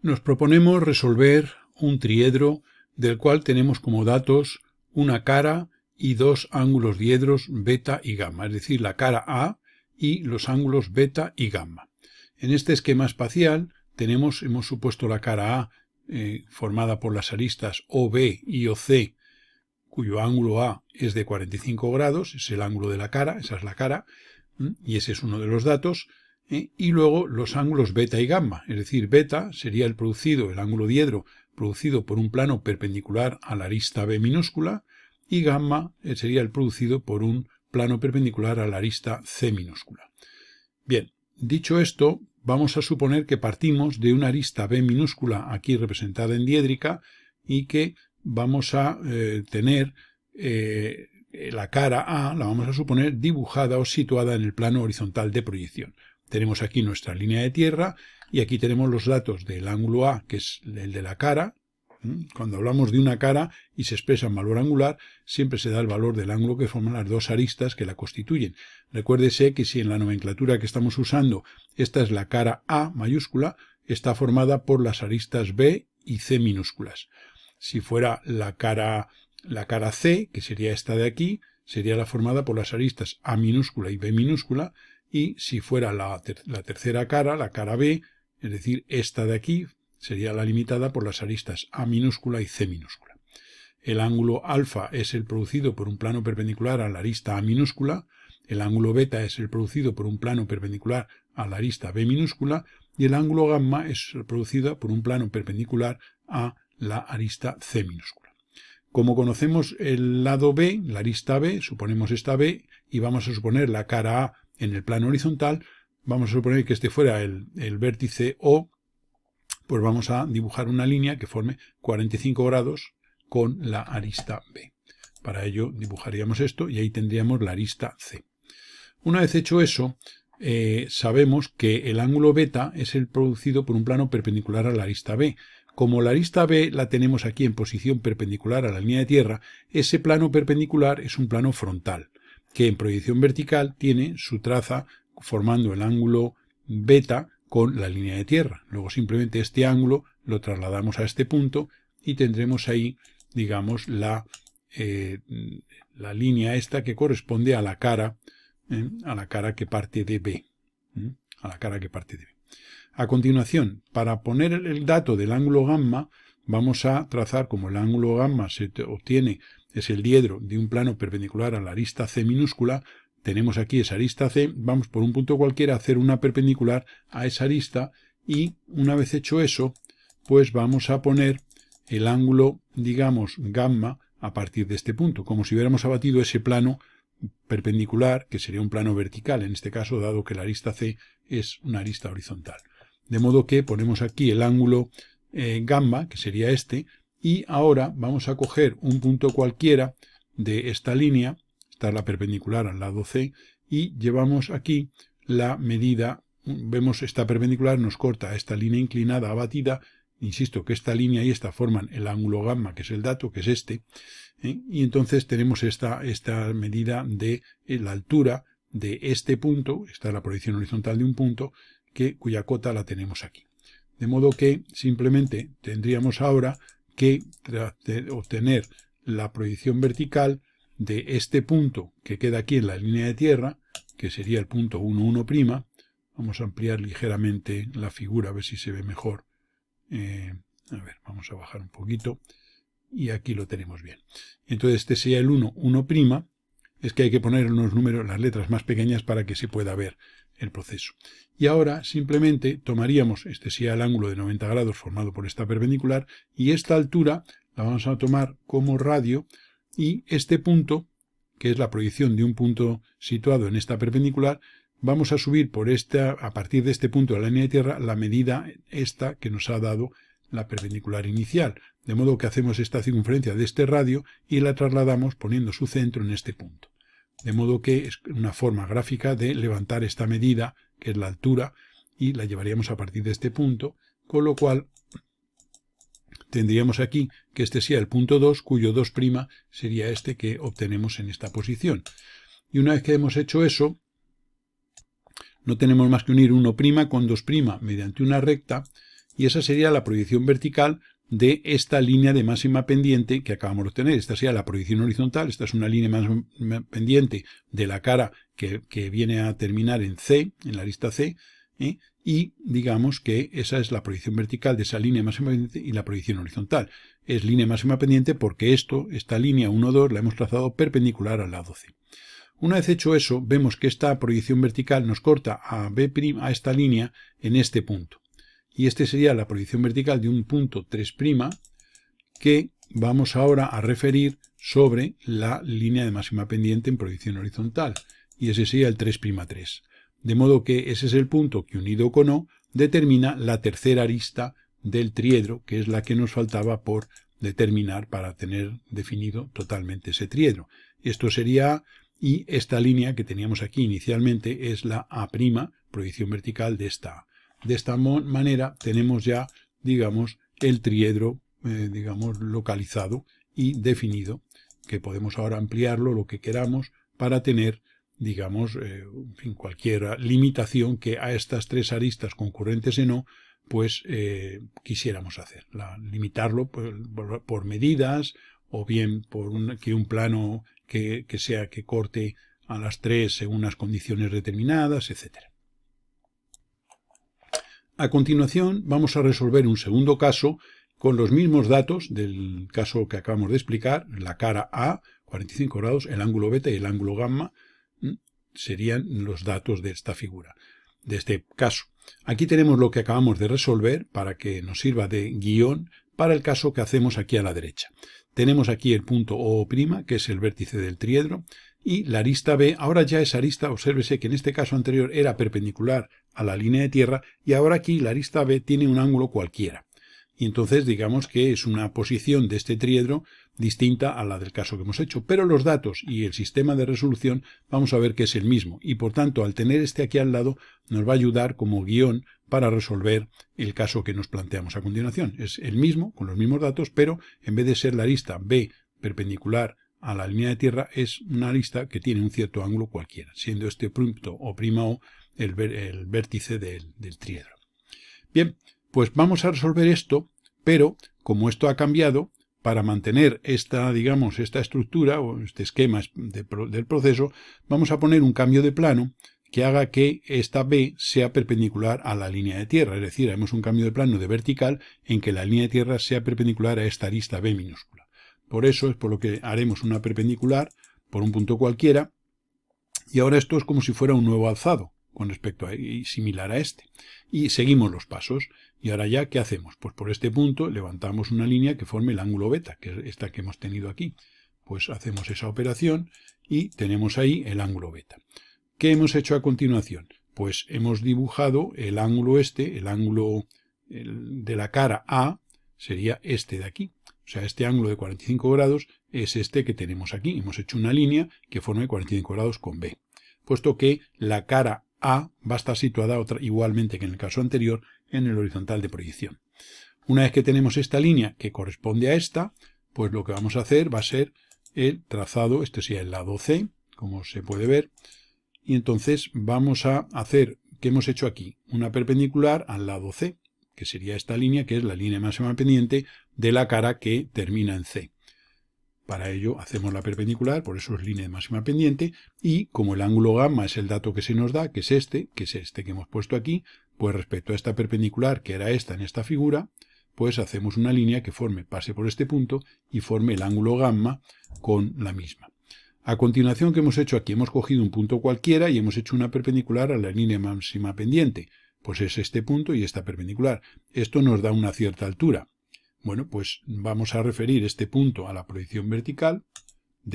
Nos proponemos resolver un triedro del cual tenemos como datos una cara y dos ángulos diedros beta y gamma, es decir, la cara A y los ángulos beta y gamma. En este esquema espacial hemos supuesto la cara A formada por las aristas OB y OC, cuyo ángulo A es de 45 grados, es el ángulo de la cara, esa es la cara, y ese es uno de los datos. Y luego los ángulos beta y gamma, es decir, beta sería el ángulo diedro producido por un plano perpendicular a la arista B minúscula, y gamma sería el producido por un plano perpendicular a la arista C minúscula. Bien, dicho esto, vamos a suponer que partimos de una arista B minúscula aquí representada en diédrica y que vamos a tener la cara A, la vamos a suponer dibujada o situada en el plano horizontal de proyección. Tenemos aquí nuestra línea de tierra y aquí tenemos los datos del ángulo A, que es el de la cara. Cuando hablamos de una cara y se expresa en valor angular, siempre se da el valor del ángulo que forman las dos aristas que la constituyen. Recuérdese que si en la nomenclatura que estamos usando esta es la cara A mayúscula, está formada por las aristas B y C minúsculas. Si fuera la cara C, que sería esta de aquí, sería la formada por las aristas A minúscula y B minúscula. Y si fuera la tercera cara, la cara B, es decir, esta de aquí, sería la limitada por las aristas A minúscula y C minúscula. El ángulo alfa es el producido por un plano perpendicular a la arista A minúscula, el ángulo beta es el producido por un plano perpendicular a la arista B minúscula, y el ángulo gamma es el producido por un plano perpendicular a la arista C minúscula. Como conocemos el lado B, la arista B, suponemos esta B, y vamos a suponer la cara A en el plano horizontal, vamos a suponer que este fuera el vértice O, pues vamos a dibujar una línea que forme 45 grados con la arista B. Para ello dibujaríamos esto y ahí tendríamos la arista C. Una vez hecho eso, sabemos que el ángulo beta es el producido por un plano perpendicular a la arista B. Como la arista B la tenemos aquí en posición perpendicular a la línea de tierra, ese plano perpendicular es un plano frontal, que en proyección vertical tiene su traza formando el ángulo beta con la línea de tierra. Luego simplemente este ángulo lo trasladamos a este punto y tendremos ahí, digamos, la línea esta que corresponde a la cara que parte de B. A la cara que parte de B. A continuación, para poner el dato del ángulo gamma, vamos a trazar como el ángulo gamma se obtiene, es el diedro de un plano perpendicular a la arista C minúscula. Tenemos aquí esa arista C, vamos por un punto cualquiera a hacer una perpendicular a esa arista y una vez hecho eso, pues vamos a poner el ángulo, digamos, gamma a partir de este punto, como si hubiéramos abatido ese plano perpendicular, que sería un plano vertical en este caso, dado que la arista C es una arista horizontal. De modo que ponemos aquí el ángulo gamma, que sería este, y ahora vamos a coger un punto cualquiera de esta línea, esta es la perpendicular al lado C, y llevamos aquí la medida, vemos esta perpendicular nos corta esta línea inclinada abatida, insisto que esta línea y esta forman el ángulo gamma, que es el dato, que es este, y entonces tenemos esta medida de la altura de este punto, esta es la proyección horizontal de un punto, cuya cota la tenemos aquí. De modo que simplemente tendríamos ahora que obtener la proyección vertical de este punto que queda aquí en la línea de tierra, que sería el punto 1, 1'. Vamos a ampliar ligeramente la figura a ver si se ve mejor. A ver, vamos a bajar un poquito y aquí lo tenemos bien. Entonces este sería el 1, 1'. Es que hay que poner unos números, las letras más pequeñas para que se pueda ver el proceso. Y ahora simplemente tomaríamos, este sería el ángulo de 90 grados formado por esta perpendicular, y esta altura la vamos a tomar como radio, y este punto, que es la proyección de un punto situado en esta perpendicular, vamos a subir por a partir de este punto de la línea de tierra, la medida esta que nos ha dado la perpendicular inicial. De modo que hacemos esta circunferencia de este radio y la trasladamos poniendo su centro en este punto. De modo que es una forma gráfica de levantar esta medida, que es la altura, y la llevaríamos a partir de este punto, con lo cual tendríamos aquí que este sea el punto 2, cuyo 2' sería este que obtenemos en esta posición. Y una vez que hemos hecho eso, no tenemos más que unir 1' con 2' mediante una recta, y esa sería la proyección vertical de esta línea de máxima pendiente que acabamos de obtener. Esta sería la proyección horizontal, esta es una línea máxima pendiente de la cara que viene a terminar en C, en la arista C, y digamos que esa es la proyección vertical de esa línea máxima pendiente y la proyección horizontal. Es línea máxima pendiente porque esta línea 1, 2, la hemos trazado perpendicular al lado C. Una vez hecho eso, vemos que esta proyección vertical nos corta a B', a esta línea, en este punto. Y este sería la proyección vertical de un punto 3', que vamos ahora a referir sobre la línea de máxima pendiente en proyección horizontal. Y ese sería el 3', 3. De modo que ese es el punto que, unido con O, determina la tercera arista del triedro, que es la que nos faltaba por determinar para tener definido totalmente ese triedro. Esto sería A, y esta línea que teníamos aquí inicialmente es la A', proyección vertical de esta A. De esta manera tenemos ya, digamos, el triedro, localizado y definido, que podemos ahora ampliarlo lo que queramos para tener, digamos, cualquier limitación que a estas tres aristas concurrentes en O, pues quisiéramos hacer. Limitarlo por medidas, o bien por un plano que corte a las tres según unas condiciones determinadas, etc. A continuación vamos a resolver un segundo caso con los mismos datos del caso que acabamos de explicar. La cara A, 45 grados, el ángulo beta y el ángulo gamma serían los datos de esta figura, de este caso. Aquí tenemos lo que acabamos de resolver para que nos sirva de guión para el caso que hacemos aquí a la derecha. Tenemos aquí el punto O', que es el vértice del triedro, y la arista B, ahora ya esa arista, obsérvese que en este caso anterior era perpendicular a la línea de tierra, y ahora aquí la arista B tiene un ángulo cualquiera. Y entonces digamos que es una posición de este triedro distinta a la del caso que hemos hecho. Pero los datos y el sistema de resolución vamos a ver que es el mismo. Y por tanto, al tener este aquí al lado, nos va a ayudar como guión para resolver el caso que nos planteamos a continuación. Es el mismo, con los mismos datos, pero en vez de ser la arista B perpendicular a la línea de tierra, es una arista que tiene un cierto ángulo cualquiera, siendo este punto O' el vértice del triedro. Bien, pues vamos a resolver esto, pero como esto ha cambiado, para mantener esta estructura o este esquema del proceso, vamos a poner un cambio de plano que haga que esta B sea perpendicular a la línea de tierra. Es decir, haremos un cambio de plano de vertical en que la línea de tierra sea perpendicular a esta arista B minúscula. Por eso es por lo que haremos una perpendicular por un punto cualquiera, y ahora esto es como si fuera un nuevo alzado con respecto a y similar a este. Y seguimos los pasos. Y ahora ya, ¿qué hacemos? Pues por este punto levantamos una línea que forme el ángulo beta, que es esta que hemos tenido aquí. Pues hacemos esa operación y tenemos ahí el ángulo beta. ¿Qué hemos hecho a continuación? Pues hemos dibujado el ángulo el ángulo de la cara A sería este de aquí. O sea, este ángulo de 45 grados es este que tenemos aquí. Hemos hecho una línea que forme 45 grados con B. Puesto que la cara A va a estar situada igualmente que en el caso anterior en el horizontal de proyección. Una vez que tenemos esta línea que corresponde a esta, pues lo que vamos a hacer va a ser el trazado, este sería el lado C, como se puede ver, y entonces vamos a hacer, ¿qué hemos hecho aquí? Una perpendicular al lado C, que sería esta línea, que es la línea máxima pendiente de la cara que termina en C. Para ello hacemos la perpendicular, por eso es línea de máxima pendiente, y como el ángulo gamma es el dato que se nos da, que es este que hemos puesto aquí, pues respecto a esta perpendicular, que era esta en esta figura, pues hacemos una línea que pase por este punto y forme el ángulo gamma con la misma. A continuación, ¿qué hemos hecho aquí? Hemos cogido un punto cualquiera y hemos hecho una perpendicular a la línea máxima pendiente. Pues es este punto y esta perpendicular. Esto nos da una cierta altura. Bueno, pues vamos a referir este punto a la proyección vertical,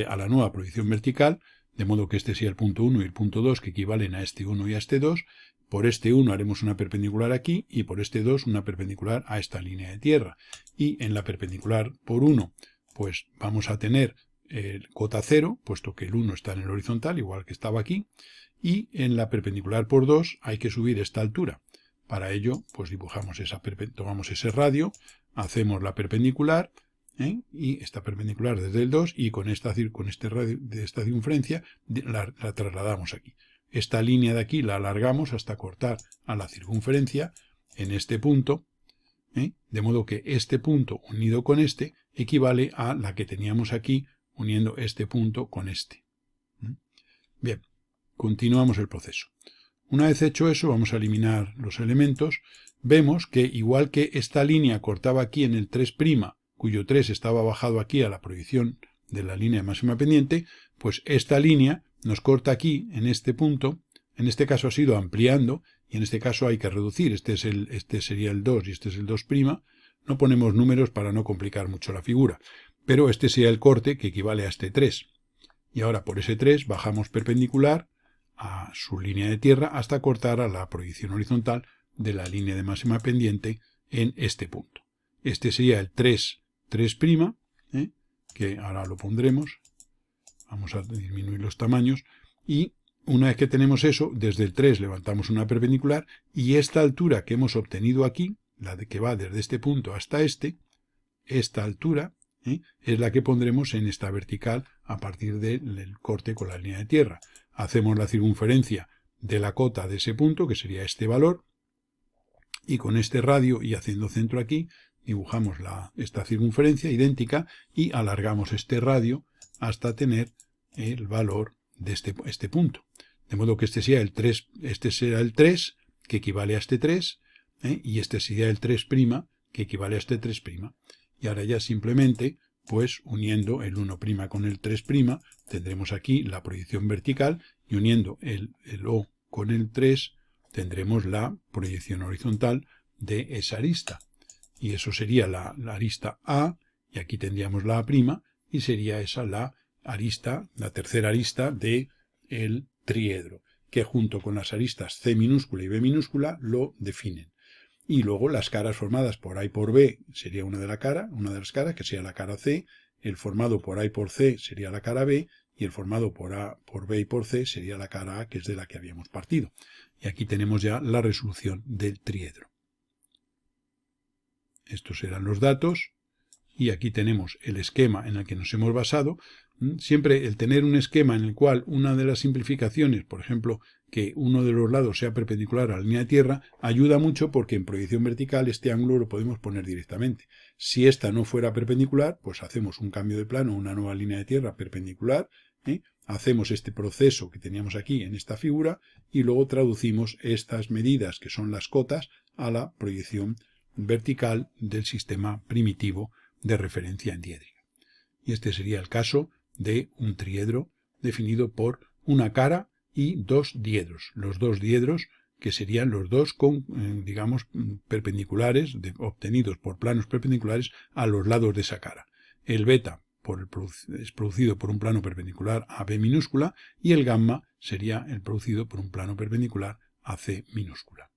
a la nueva proyección vertical, de modo que este sea el punto 1 y el punto 2, que equivalen a este 1 y a este 2. Por este 1 haremos una perpendicular aquí, y por este 2 una perpendicular a esta línea de tierra. Y en la perpendicular por 1, pues vamos a tener cota 0, puesto que el 1 está en el horizontal, igual que estaba aquí. Y en la perpendicular por 2 hay que subir esta altura. Para ello, pues dibujamos tomamos ese radio, hacemos la perpendicular, y esta perpendicular desde el 2, y con este radio de esta circunferencia la trasladamos aquí. Esta línea de aquí la alargamos hasta cortar a la circunferencia en este punto, De modo que este punto unido con este equivale a la que teníamos aquí uniendo este punto con este. Bien, continuamos el proceso. Una vez hecho eso, vamos a eliminar los elementos. Vemos que igual que esta línea cortaba aquí en el 3', cuyo 3 estaba bajado aquí a la proyección de la línea de máxima pendiente, pues esta línea nos corta aquí en este punto. En este caso ha sido ampliando y en este caso hay que reducir. Este sería el 2 y este es el 2'. No ponemos números para no complicar mucho la figura, pero este sería el corte que equivale a este 3. Y ahora por ese 3 bajamos perpendicular a su línea de tierra hasta cortar a la proyección horizontal de la línea de máxima pendiente en este punto. Este sería el 3', que ahora lo pondremos. Vamos a disminuir los tamaños y una vez que tenemos eso, desde el 3 levantamos una perpendicular y esta altura que hemos obtenido aquí, la de que va desde este punto hasta esta altura, es la que pondremos en esta vertical a partir del corte con la línea de tierra. Hacemos la circunferencia de la cota de ese punto, que sería este valor, y con este radio y haciendo centro aquí, dibujamos esta circunferencia idéntica y alargamos este radio hasta tener el valor de este punto. De modo que este será el 3, que equivale a este 3, y este sería el 3', que equivale a este 3'. Y ahora ya simplemente, pues uniendo el 1' con el 3', tendremos aquí la proyección vertical, y uniendo el O con el 3, tendremos la proyección horizontal de esa arista. Y eso sería la arista A, y aquí tendríamos la A', y sería esa la tercera arista del triedro, que junto con las aristas C minúscula y B minúscula lo definen. Y luego las caras formadas por A y por B sería una de las caras, que sería la cara C, el formado por A y por C sería la cara B, y el formado por A, por B y por C sería la cara A, que es de la que habíamos partido. Y aquí tenemos ya la resolución del triedro. Estos eran los datos, y aquí tenemos el esquema en el que nos hemos basado. Siempre el tener un esquema en el cual una de las simplificaciones, por ejemplo, que uno de los lados sea perpendicular a la línea de tierra, ayuda mucho porque en proyección vertical este ángulo lo podemos poner directamente. Si esta no fuera perpendicular, pues hacemos un cambio de plano, una nueva línea de tierra perpendicular, hacemos este proceso que teníamos aquí en esta figura y luego traducimos estas medidas, que son las cotas, a la proyección vertical del sistema primitivo de referencia endiédrica. Y este sería el caso de un triedro definido por una cara y dos diedros. Los dos diedros que serían los dos con, digamos, perpendiculares, obtenidos por planos perpendiculares a los lados de esa cara. El beta es producido por un plano perpendicular a B minúscula y el gamma sería el producido por un plano perpendicular a C minúscula.